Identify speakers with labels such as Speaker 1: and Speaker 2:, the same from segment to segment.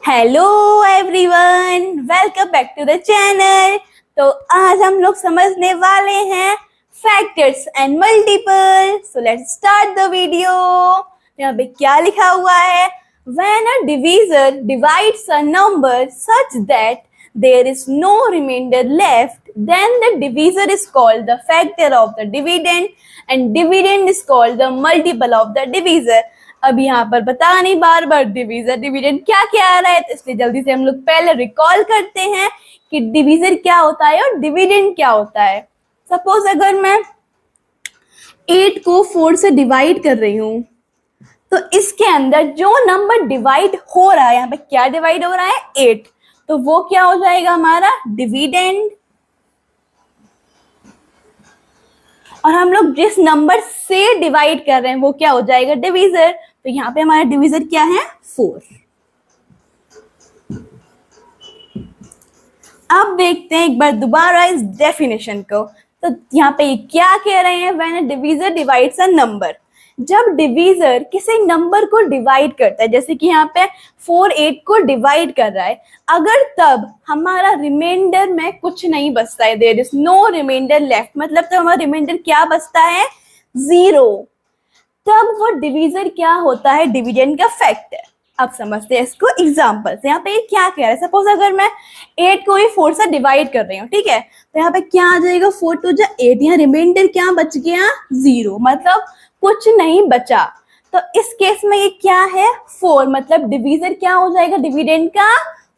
Speaker 1: Hello everyone, welcome back to the channel. तो आज हम लोग समझने वाले हैं factors and multiple. So let's start the video. यहाँ पे क्या लिखा हुआ है? When a divisor divides a number such that there is no remainder left, then the divisor is called the factor of the dividend and dividend is called the multiple of the divisor। अब यहाँ पर बता नहीं बार बार divisor dividend क्या क्या आ रहा है, तो इसलिए जल्दी से हम लोग पहले रिकॉल करते हैं कि डिवीजर क्या होता है और डिविडेंड क्या होता है। सपोज अगर मैं 8 को 4 से डिवाइड कर रही हूँ तो इसके अंदर जो नंबर डिवाइड हो रहा है, यहाँ पे क्या डिवाइड हो रहा है? 8, तो वो क्या हो जाएगा? हमारा डिविडेंड। और हम लोग जिस नंबर से डिवाइड कर रहे हैं वो क्या हो जाएगा? डिवीजर। तो यहाँ पे हमारा डिवीजर क्या है? 4। अब देखते हैं एक बार दोबारा इस डेफिनेशन को। तो यहाँ पे क्या कह रहे हैं? When a divisor divides a number, जब डिवीजर किसी नंबर को डिवाइड करता है, जैसे कि यहाँ पे 4 8 को डिवाइड कर रहा है, अगर तब हमारा रिमाइंडर में कुछ नहीं बचता है, there is no remainder left, मतलब तब हमारा रिमाइंडर क्या बचता है? 0, तब वो डिवीजर क्या होता है? डिविडेंड का फैक्टर। अब समझते हैं इसको एग्जांपल से। यहाँ पे ये क्या कह रहा है? सपोज अगर मैं 8 को ही 4 से डिवाइड कर रही हूँ, ठीक है, तो यहाँ पे क्या आ जाएगा? 4 2 जा 8, यहाँ रिमाइंडर क्या बच गया? 0, मतलब कुछ नहीं बचा। तो इस केस में ये क्या है? 4, मतलब डिवीजर क्या हो जाएगा? डिविडेंड का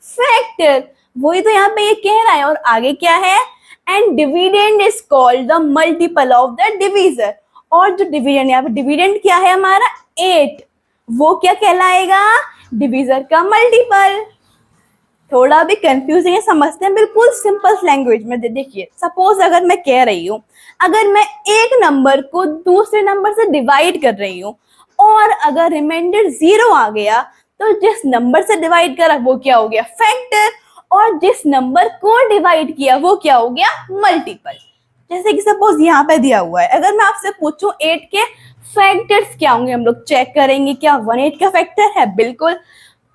Speaker 1: फैक्टर। वही तो यहाँ पे ये कह रहा है। और आगे क्या है? And dividend is called the multiple of the divisor. और जो डिविडेंड, यहाँ पे डिविडेंड क्या है हमारा? 8, वो क्या कहलाएगा? डिवीजर का मल्टीपल। थोड़ा भी कंफ्यूजिंग है, समझते हैं बिल्कुल सिंपल लैंग्वेज में। देखिए सपोज अगर मैं कह रही हूँ, अगर मैं एक नंबर को दूसरे नंबर से डिवाइड कर रही हूँ और अगर रिमाइंडर 0 आ गया, तो जिस नंबर से डिवाइड करा वो क्या हो गया? फैक्टर। और जिस नंबर को डिवाइड किया वो क्या हो गया? मल्टीपल। जैसे कि सपोज यहाँ पे दिया हुआ है, अगर मैं आपसे पूछूं 8 के फैक्टर्स क्या होंगे, हम लोग चेक करेंगे। क्या 1 8 का फैक्टर है? बिल्कुल।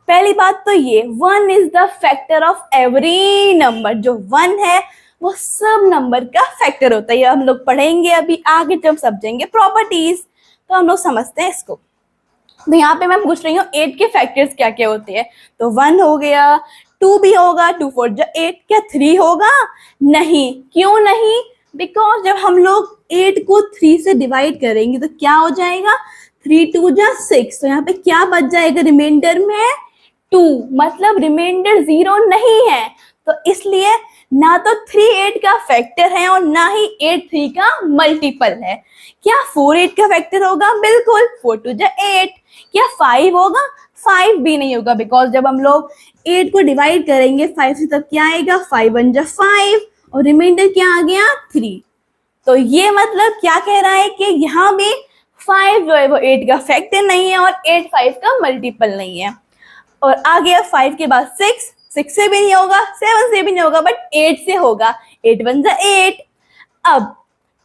Speaker 1: पहली बात तो ये 1 is the factor of every number. जो 1 है वो सब नंबर का फैक्टर होता है। ये हम लोग पढ़ेंगे अभी आगे जब समझेंगे प्रॉपर्टीज, तो हम लोग समझते हैं इसको। तो यहाँ पे मैं पूछ रही हूँ 8 के फैक्टर्स क्या क्या होते हैं। तो 1 हो गया, 2 भी होगा, 2 4 जा 8। क्या 3 होगा? नहीं। क्यों नहीं? बिकॉज जब हम लोग 8 को 3 से डिवाइड करेंगे तो क्या हो जाएगा? 3 2 जा 6। तो यहाँ पे क्या बच जाएगा रिमाइंडर में? 2, मतलब रिमाइंडर 0 नहीं है। तो इसलिए ना तो 3 8 का फैक्टर है और ना ही 8 3 का मल्टीपल है। क्या 4 8 का फैक्टर होगा? बिल्कुल। 4 2 जा 8। क्या 5 होगा? 5 भी नहीं होगा, बिकॉज जब हम लोग 8 को डिवाइड करेंगे 5 से, तब क्या आएगा? 5 1 जा 5 और रिमाइंडर क्या आ गया? 3। तो ये मतलब क्या कह रहा है कि यहाँ भी 5 जो है वो 8 का फैक्टर नहीं है और 8 5 का मल्टीपल नहीं है। और आ गया 5 के बाद 6, 6 से भी नहीं होगा, 7 से भी नहीं होगा, बट 8 से होगा। 8 1 जा 8। अब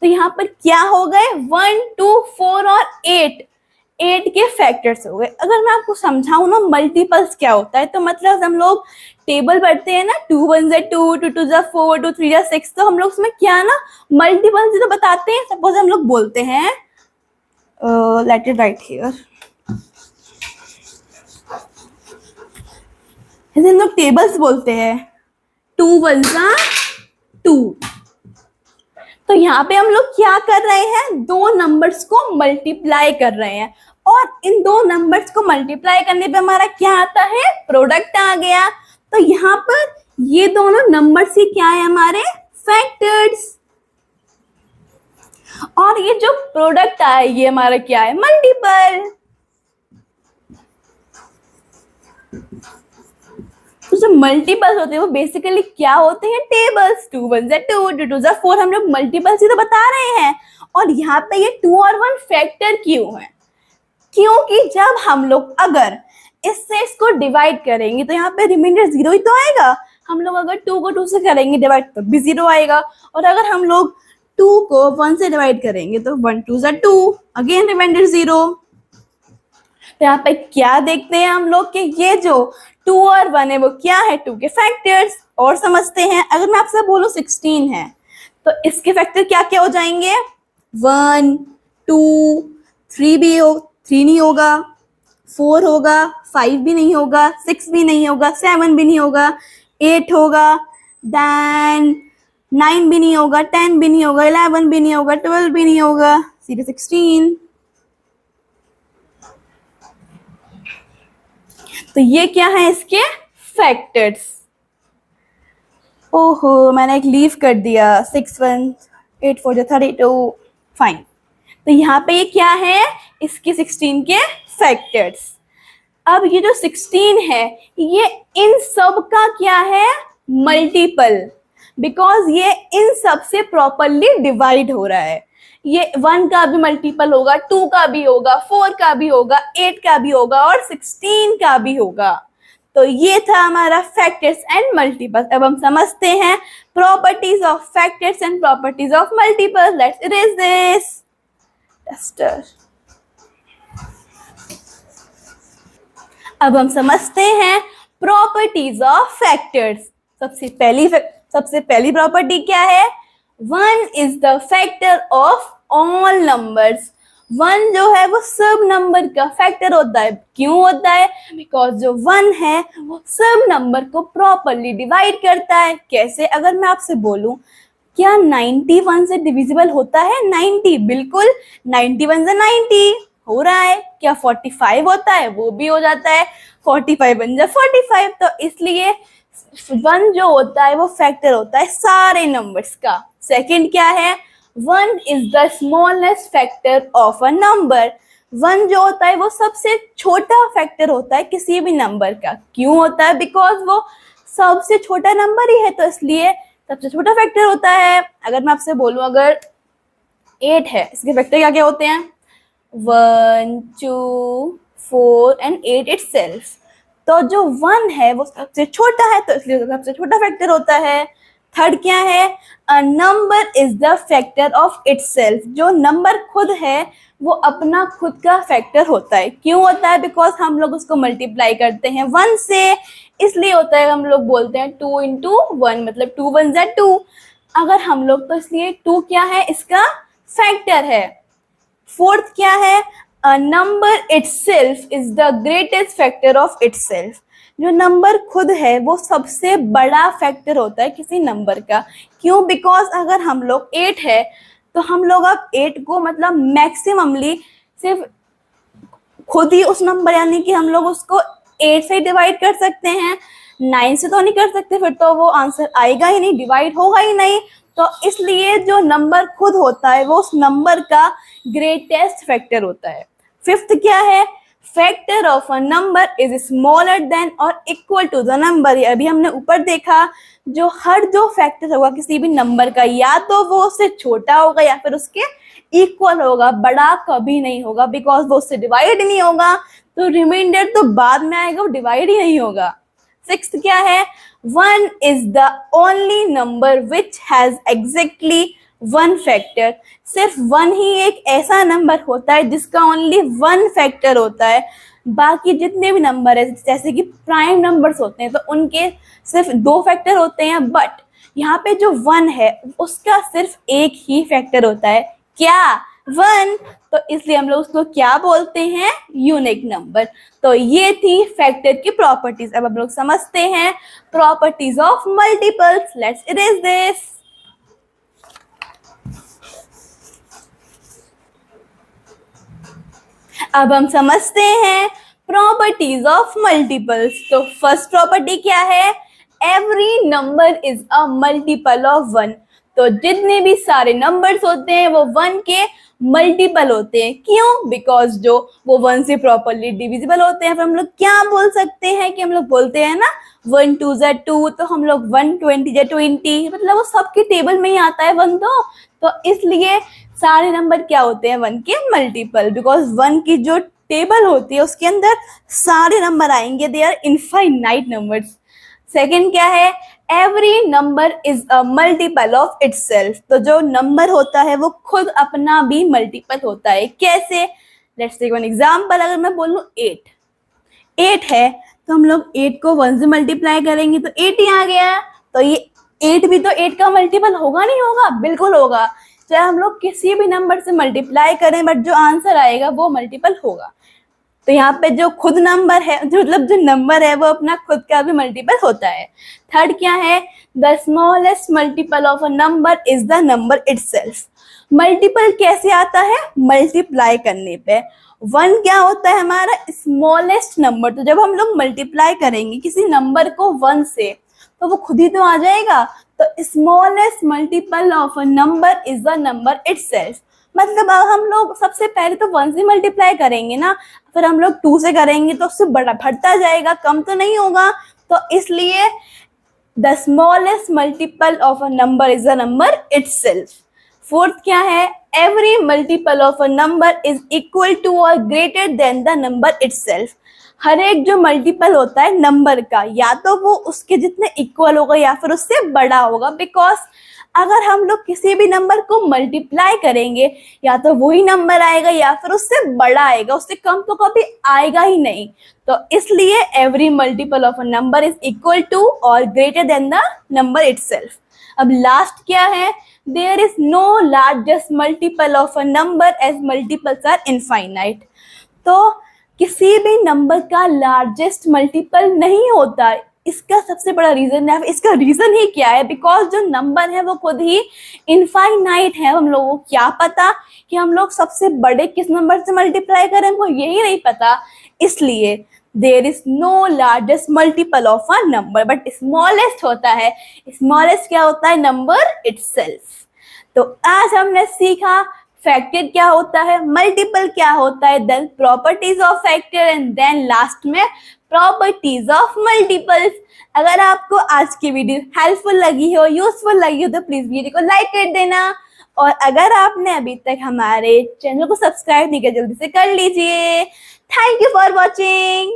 Speaker 1: तो यहाँ पर क्या हो गए? 1 2 4 और 8 के फैक्टर्स हो गए। अगर मैं आपको समझाऊं ना मल्टीपल्स क्या होता है, तो मतलब हम लोग टेबल पढ़ते हैं ना, 2 1 जा 2, 2 2 जा 4, 2 3 जा 6, तो हम लोग उसमें क्या ना मल्टीपल्स तो बताते हैं। सपोज हम लोग बोलते हैं, लेट इट राइट हियर, हम लोग टेबल्स बोलते हैं। 2 1 जा 2। तो यहाँ पे हम लोग क्या कर रहे हैं? दो नंबर्स को मल्टीप्लाई कर रहे हैं और इन दो नंबर्स को मल्टीप्लाई करने पे हमारा क्या आता है? प्रोडक्ट आ गया। तो यहाँ पर ये दोनों नंबर्स ही क्या है? हमारे फैक्टर्स। और ये जो प्रोडक्ट आया ये हमारा क्या है? मल्टीपल। तो जो मल्टीपल्स होते हैं वो बेसिकली क्या होते हैं? टेबल्स। 2 1 जा 2, 2 2 जा 4, हम लोग मल्टीपल्स ही तो बता रहे हैं। और यहाँ पे ये 2 और 1 फैक्टर क्यों है? क्योंकि जब हम लोग अगर इससे इसको डिवाइड करेंगे तो यहाँ पे रिमाइंडर 0 ही तो आएगा। हम लोग अगर 2 को 2 से करेंगे डिवाइड तो भी 0 आएगा। और अगर हम लोग 2 को 1 से डिवाइड करेंगे तो 1 2 जा 2, अगेन रिमाइंडर 0। तो यहाँ पे क्या देखते हैं हम लोग कि ये जो 2 और 1 है वो क्या है, 2 के फैक्टर्स। और समझते हैं, अगर मैं आपसे बोलूं 16 है तो इसके फैक्टर क्या क्या हो जाएंगे, 1 2 3 भी हो, 3 नहीं होगा, 4 होगा, 5 भी नहीं होगा, 6 भी नहीं होगा, 7 भी नहीं होगा, 8 होगा, देन 9 भी नहीं होगा, 10 भी नहीं होगा, 11 भी नहीं होगा, 12 भी नहीं होगा, सीधे 16। तो ये क्या है इसके फैक्टर्स। ओहो मैंने एक लीव कर दिया, 6 1 8 4 32, फाइन। तो यहाँ पे ये क्या है, इसके 16 के फैक्टर्स। अब ये जो 16 है ये इन सब का क्या है, मल्टीपल, बिकॉज ये इन सब से प्रॉपरली डिवाइड हो रहा है। ये 1 का भी मल्टीपल होगा, 2 का भी होगा, 4 का भी होगा, 8 का भी होगा और 16 का भी होगा। तो ये था हमारा फैक्टर्स एंड मल्टीपल। अब हम समझते हैं properties of factors and properties of multiple. Let's erase this tester. अब हम समझते हैं प्रॉपर्टीज ऑफ फैक्टर्स। सबसे पहली प्रॉपर्टी क्या है, 1 is the factor of all numbers. 1 जो है वो सब नंबर का फैक्टर होता है। क्यों होता है, बिकॉज जो 1 है वो सब नंबर को प्रॉपरली डिवाइड करता है। कैसे, अगर मैं आपसे बोलूं क्या 91 से डिविजिबल होता है 90, बिल्कुल 91 से 90 हो रहा है। क्या 45 होता है, वो भी हो जाता है, 45 बन जा 45। तो इसलिए 1 जो होता है वो फैक्टर होता है सारे नंबर्स का। सेकंड क्या है, 1 is the smallest factor of a number. 1 जो होता है वो सबसे छोटा फैक्टर होता है किसी भी नंबर का। क्यों होता है, बिकॉज वो सबसे छोटा नंबर ही है, तो इसलिए सबसे छोटा फैक्टर होता है। अगर मैं आपसे बोलूं अगर 8 है, इसके फैक्टर क्या क्या होते हैं, 1 2 4 एंड 8 इटसेल्फ। तो जो 1 है वो सबसे छोटा है, तो इसलिए सबसे छोटा फैक्टर होता है। थर्ड क्या है, अ number is the factor of itself. जो नंबर खुद है वो अपना खुद का फैक्टर होता है। क्यों होता है, बिकॉज हम लोग उसको मल्टीप्लाई करते हैं 1 से, इसलिए होता है। हम लोग बोलते हैं 2 into 1, मतलब 2 1 जा 2। अगर हम लोग, तो इसलिए 2 क्या है, इसका फैक्टर है। फोर्थ क्या है, a number itself is the greatest factor of itself. जो नंबर खुद है वो सबसे बड़ा फैक्टर होता है किसी नंबर का। क्यों, बिकॉज अगर हम लोग 8 है तो हम लोग अब 8 को मतलब मैक्सिममली सिर्फ खुद ही उस नंबर, यानी कि हम लोग उसको 8 से डिवाइड कर सकते हैं, 9 से तो नहीं कर सकते, फिर तो वो आंसर आएगा ही नहीं, डिवाइड होगा ही नहीं। तो इसलिए जो नंबर खुद होता है वो उस नंबर का ग्रेटेस्ट फैक्टर होता है। फिफ्थ क्या है, factor of a number is smaller than और इक्वल टू द नंबर। ये अभी हमने ऊपर देखा, जो फैक्टर होगा किसी भी नंबर का, या तो वो उससे छोटा होगा या फिर उसके इक्वल होगा, बड़ा कभी नहीं होगा, बिकॉज वो उससे डिवाइड नहीं होगा। तो रिमाइंडर तो बाद में आएगा, वो डिवाइड ही नहीं होगा। सिक्स्थ क्या है, 1 is the only number which has exactly 1 factor. सिर्फ 1 ही एक ऐसा नंबर होता है जिसका ओनली 1 फैक्टर होता है। बाकी जितने भी नंबर है, जैसे कि प्राइम नंबर्स होते हैं तो उनके सिर्फ 2 फैक्टर होते हैं, बट यहाँ पे जो 1 है उसका सिर्फ एक ही फैक्टर होता है। क्या, 1। तो इसलिए हम लोग उसको क्या बोलते हैं, यूनिक नंबर। तो ये थी फैक्टर की प्रॉपर्टीज। अब हम लोग समझते हैं properties of multiples. Let's erase this. अब हम समझते हैं प्रॉपर्टीज ऑफ मल्टीपल्स। तो फर्स्ट प्रॉपर्टी क्या है, every number is a multiple of 1। तो जितने भी सारे नंबर्स होते हैं वो 1 के मल्टीपल होते हैं। क्यों, बिकॉज जो वो 1 से प्रॉपरली डिविजिबल होते हैं। फिर हम लोग क्या बोल सकते हैं कि हम लोग बोलते हैं ना 1 2 जा 2, तो हम लोग 1 20 जा 20, मतलब वो सबके टेबल में ही आता है 1 तो इसलिए सारे नंबर क्या होते हैं 1 के मल्टीपल, बिकॉज 1 की जो टेबल होती है उसके अंदर सारे नंबर आएंगे, they are infinite numbers. Second क्या है, every number is a multiple of itself. तो जो नंबर होता है वो खुद अपना भी मल्टीपल होता है। कैसे, लेट्स टेक वन एग्जांपल। अगर मैं बोलूं 8 है तो हम लोग 8 को 1 से मल्टीप्लाई करेंगे तो 8 ही आ गया। तो ये 8 भी तो 8 का मल्टीपल होगा नहीं होगा? बिल्कुल होगा। चाहे हम लोग किसी भी नंबर से मल्टीप्लाई करें बट जो आंसर आएगा वो मल्टीपल होगा। तो यहाँ पे जो खुद नंबर है, मतलब जो नंबर है वो अपना खुद का भी मल्टीपल होता है। थर्ड क्या है? The smallest multiple of a number is the number itself. Multiple कैसे आता है? मल्टीप्लाई करने पे। 1 क्या होता है? हमारा स्मॉलेस्ट नंबर। तो जब हम लोग मल्टीप्लाई करेंगे किसी नंबर को 1 से तो वो खुद ही तो आ जाएगा। तो smallest multiple of a number is the number itself. मतलब अब हम लोग सबसे पहले तो 1 से मल्टीप्लाई करेंगे ना, फिर हम लोग 2 से करेंगे तो उससे बड़ा बढ़ता जाएगा, कम तो नहीं होगा। तो इसलिए the smallest multiple of a number is the number itself. Fourth क्या है? Every multiple of a number is equal to और greater than the number itself. हर एक जो मल्टीपल होता है नंबर का, या तो वो उसके जितने इक्वल होगा या फिर उससे बड़ा होगा। बिकॉज अगर हम लोग किसी भी नंबर को मल्टीप्लाई करेंगे या तो वही नंबर आएगा या फिर उससे बड़ा आएगा, उससे कम तो कभी आएगा ही नहीं। तो इसलिए every multiple of a number is equal to और greater than the number itself. अब लास्ट क्या है? There is no largest multiple of a number as multiples are infinite. तो किसी भी नंबर का लार्जेस्ट मल्टीपल नहीं होता। इसका सबसे बड़ा रीजन है, इसका रीजन ही क्या है? बिकॉज जो नंबर है वो खुद ही इनफाइनाइट है। हम लोगों को क्या पता कि हम लोग सबसे बड़े किस नंबर से मल्टीप्लाई करें, हमको यही नहीं पता। इसलिए there is no largest multiple of a number but smallest होता है। स्मॉलेस्ट क्या होता है? Number itself. तो आज हमने सीखा फैक्टर क्या होता है, मल्टीपल क्या होता है, then properties of factor and then last में प्रॉपर्टीज ऑफ मल्टीपल्स। अगर आपको आज की वीडियो हेल्पफुल लगी हो, यूजफुल लगी हो तो प्लीज वीडियो को लाइक कर देना। और अगर आपने अभी तक हमारे चैनल को सब्सक्राइब नहीं किया जल्दी से कर लीजिए। Thank you for watching.